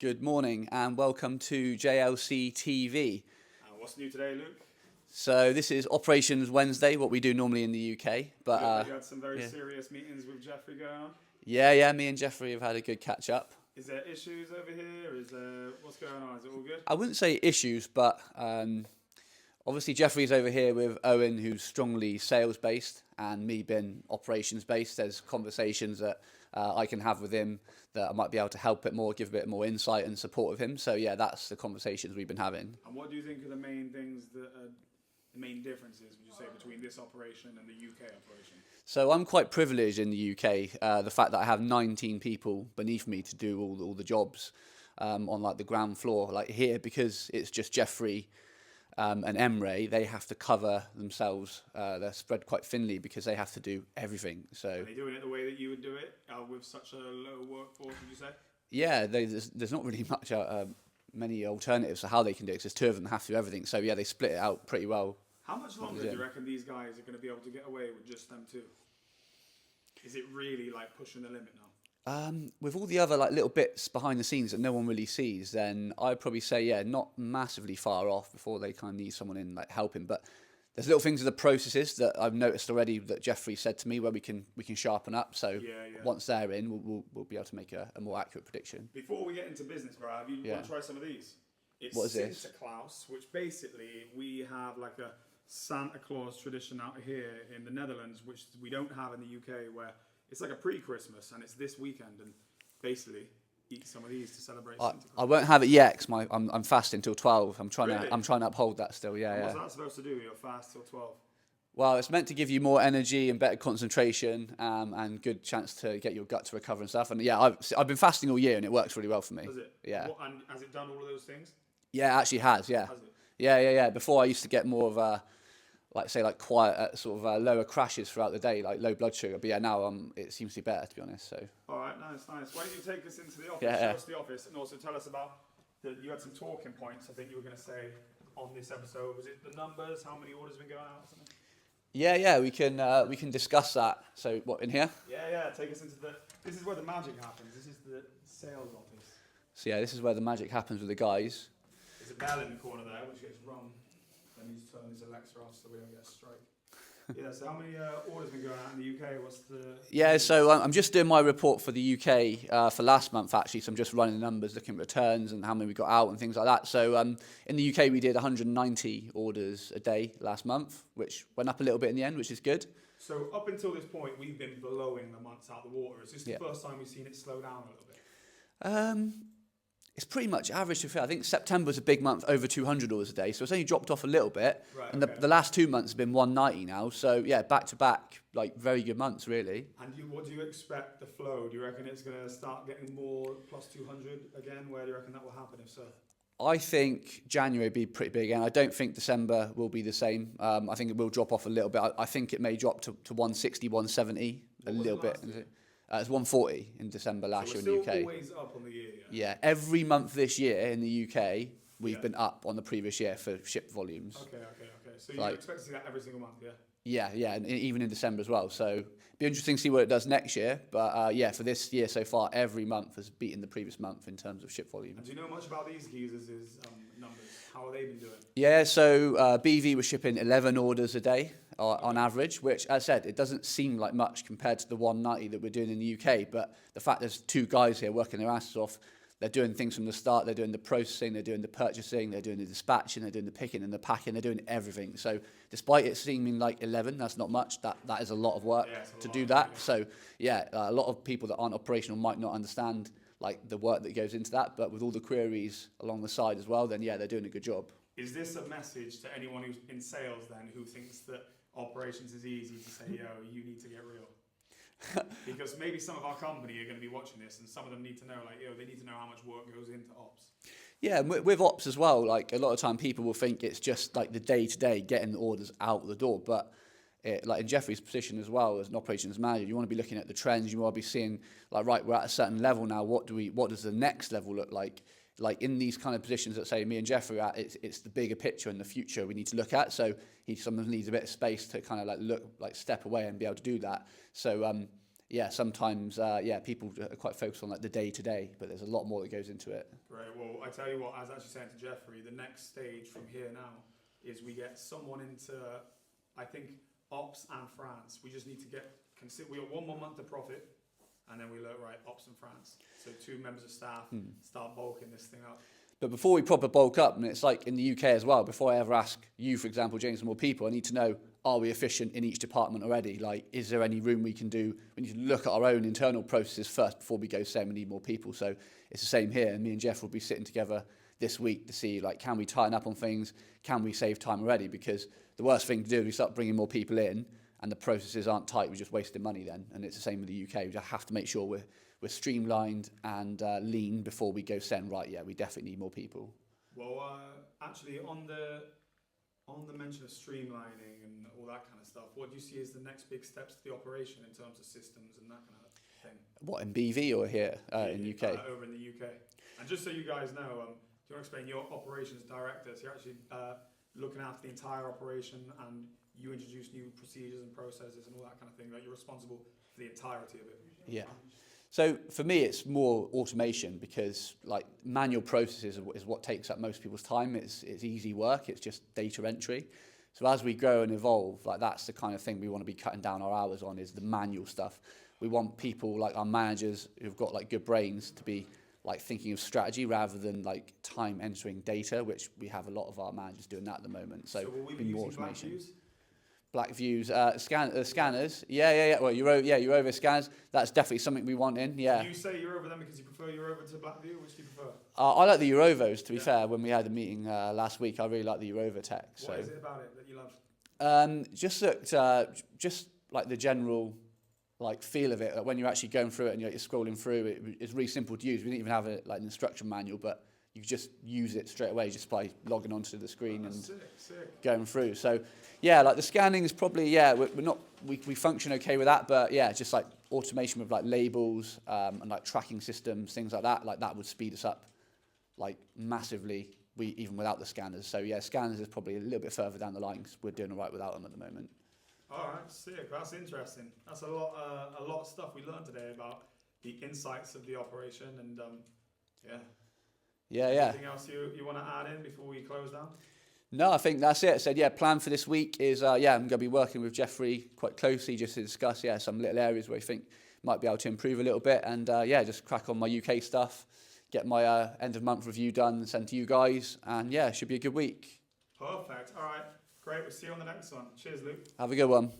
Good morning and welcome to JLC TV. What's new today, Luke? So this is Operations Wednesday, what we do normally in the UK. But Good that you had some very yeah, serious meetings with Jeffrey going on. yeah, me and Jeffrey have had a good catch up. Is there issues over here? Is there what's going on? Is it all good? I wouldn't say issues, but obviously Jeffrey's over here with Owen, who's strongly sales based, and me being operations based. There's conversations that I can have with him that I might be able to help it more, give a bit more insight and support of him. So yeah, that's the conversations we've been having. And what do you think are the main things that are the main differences, would you say, between this operation and the UK operation? So I'm quite privileged in the UK. The fact that I have 19 people beneath me to do all the jobs on like the ground floor, like here, because it's just Jeffrey and Emre, they have to cover themselves. They're spread quite thinly because they have to do everything. So Are they doing it the way that you would do it with such a low workforce? Would you say? yeah, there's not really much many alternatives to how they can do it. 'Cause there's two of them that have to do everything. So yeah, they split it out pretty well. How much longer do you reckon these guys are going to be able to get away with just them two? Is it really like pushing the limit now? With all the other like little bits behind the scenes that no one really sees, then I'd probably say yeah, not massively far off before they kind of need someone in like helping. But there's little things in the processes that I've noticed already that Jeffrey said to me where we can sharpen up. So Yeah. once they're in, we'll be able to make a more accurate prediction. Before we get into business, bro, have you want to try some of these? It's What is this? Sinterklaas, which basically we have like a Santa Claus tradition out here in the Netherlands, which we don't have in the UK, where it's like a pre-Christmas and it's this weekend, and basically eat some of these to celebrate I Sinterklaas. won't have it yet 'cause I'm fasting till 12. Really? I'm trying to uphold that still. And Yeah. what's that supposed to do? You're fast till 12. Well, it's meant to give you more energy and better concentration and good chance to get your gut to recover and stuff. And yeah, I've been fasting all year and it works really well for me. Does it? Yeah. And has it done all of those things? Yeah, it actually has. Yeah. Has it? Yeah. Before I used to get more of a, like quiet, sort of lower crashes throughout the day, like low blood sugar. But yeah, now it seems to be better, to be honest. So. All right, nice. Why don't you take us into the office, Yeah. show us the office, and also tell us about you had some talking points I think you were going to say on this episode. Was it the numbers, how many orders have been going out or something? Yeah, we can discuss that. So what in here? Yeah, take us into this is where the magic happens. This is the sales office. So yeah, this is where the magic happens with the guys. There's a bell in the corner there which gets rung. Then you just turn this Alexa off so we don't get a strike. Yeah, so how many orders have been going out in the UK? What's the... Yeah, so I'm just doing my report for the UK for last month, actually. So I'm just running the numbers, looking at returns and how many we got out and things like that. So in the UK, we did 190 orders a day last month, which went up a little bit in the end, which is good. So up until this point, we've been blowing the months out of the water. Is this the first time we've seen it slow down a little bit? It's pretty much average to fair. I think September was a big month, over 200 orders a day. So it's only dropped off a little bit. Right, and okay. the last 2 months have been 190 now. So yeah, back to back, like very good months, really. And what do you expect the flow? Do you reckon it's going to start getting more plus 200 again? Where do you reckon that will happen if so? I think January will be pretty big, and I don't think December will be the same. I think it will drop off a little bit. I think it may drop to 160, 170 a little bit. It was 140 in December last year in the UK. We're still always up on the year, yeah? Yeah, every month this year in the UK, we've been up on the previous year for ship volumes. Okay. So you expect to see that every single month, yeah? Yeah, and even in December as well. So it'll be interesting to see what it does next year. But yeah, for this year so far, every month has beaten the previous month in terms of ship volume. And do you know much about these geezers' numbers? How have they been doing? Yeah, so BV was shipping 11 orders a day on average, which, as I said, it doesn't seem like much compared to the 190 that we're doing in the UK. But the fact there's two guys here working their asses off, they're doing things from the start. They're doing the processing, they're doing the purchasing, they're doing the dispatching, they're doing the picking and the packing, they're doing everything. So despite it seeming like 11, that's not much. That is a lot of work to do that. Yeah. So yeah, a lot of people that aren't operational might not understand like the work that goes into that. But with all the queries along the side as well, then yeah, they're doing a good job. Is this a message to anyone who's in sales then who thinks that operations is easy to say, yo, you need to get real? Because maybe some of our company are going to be watching this and some of them need to know, like, yo, they need to know how much work goes into ops. Yeah, and with ops as well, like a lot of time people will think it's just like the day-to-day getting the orders out the door. But like in Jeffrey's position as well as an operations manager, you want to be looking at the trends. You want to be seeing, like, right, we're at a certain level now. What does the next level look like? Like in these kind of positions that say me and Jeffrey are at, it's the bigger picture and the future we need to look at. So he sometimes needs a bit of space to kind of like step away and be able to do that. So yeah, sometimes, people are quite focused on like the day to day, but there's a lot more that goes into it. Great. Well, I tell you what, I was actually saying to Jeffrey, the next stage from here now is we get someone into, I think, ops and France. We just need to we got 1 more month of profit, and then we look, right, ops and France. So 2 members of staff start bulking this thing up. But before we proper bulk up, and it's like in the UK as well, before I ever ask you, for example, James, more people, I need to know, are we efficient in each department already? Like, is there any room we can do? We need to look at our own internal processes first before we go saying we need more people. So it's the same here. And me and Jeff will be sitting together this week to see, like, can we tighten up on things? Can we save time already? Because the worst thing to do is we start bringing more people in and the processes aren't tight. We're just wasting money then. And it's the same with the UK. We just have to make sure we're streamlined and lean before we go saying, right, yeah, we definitely need more people. Well, actually, on the mention of streamlining and all that kind of stuff, what do you see as the next big steps to the operation in terms of systems and that kind of thing? What, in BV or here in the UK? Over in the UK. And just so you guys know, do you want to explain your operations director? So you're actually looking after the entire operation, and you introduce new procedures and processes and all that kind of thing. Like, you're responsible for the entirety of it. Yeah. So for me, it's more automation, because like manual processes is what takes up most people's time. It's easy work. It's just data entry. So as we grow and evolve, like that's the kind of thing we want to be cutting down our hours on, is the manual stuff. We want people like our managers who've got like good brains to be like thinking of strategy rather than like time entering data, which we have a lot of our managers doing that at the moment. So will we be be more using automation. Blackviews? Blackviews, scanners. Yeah. Well, Eurova scanners. That's definitely something we want in. Yeah. Do you say Eurova then because you prefer Eurova to Blackview? Which do you prefer? I like the Eurovos, to be fair. When we had a meeting last week, I really like the Eurova tech. What is it about it that you love? Just like the general like feel of it. Like when you're actually going through it and you're scrolling through, it's really simple to use. We didn't even have an instruction manual, but you could just use it straight away just by logging onto the screen and sick. going through. So yeah, like the scanning is probably, we function okay with that, but yeah, just like automation with like labels and like tracking systems, things like that would speed us up like massively, even without the scanners. So yeah, scanners is probably a little bit further down the line because we're doing all right without them at the moment. All right, sick. That's interesting. That's a lot of stuff we learned today about the insights of the operation, and Yeah. Anything else you want to add in before we close down? No, I think that's it. I said, plan for this week is, I'm going to be working with Jeffrey quite closely just to discuss, some little areas where I think might be able to improve a little bit, and just crack on my UK stuff, get my end of month review done and send to you guys, and it should be a good week. Perfect. All right. Great. We'll see you on the next one. Cheers, Luke. Have a good one.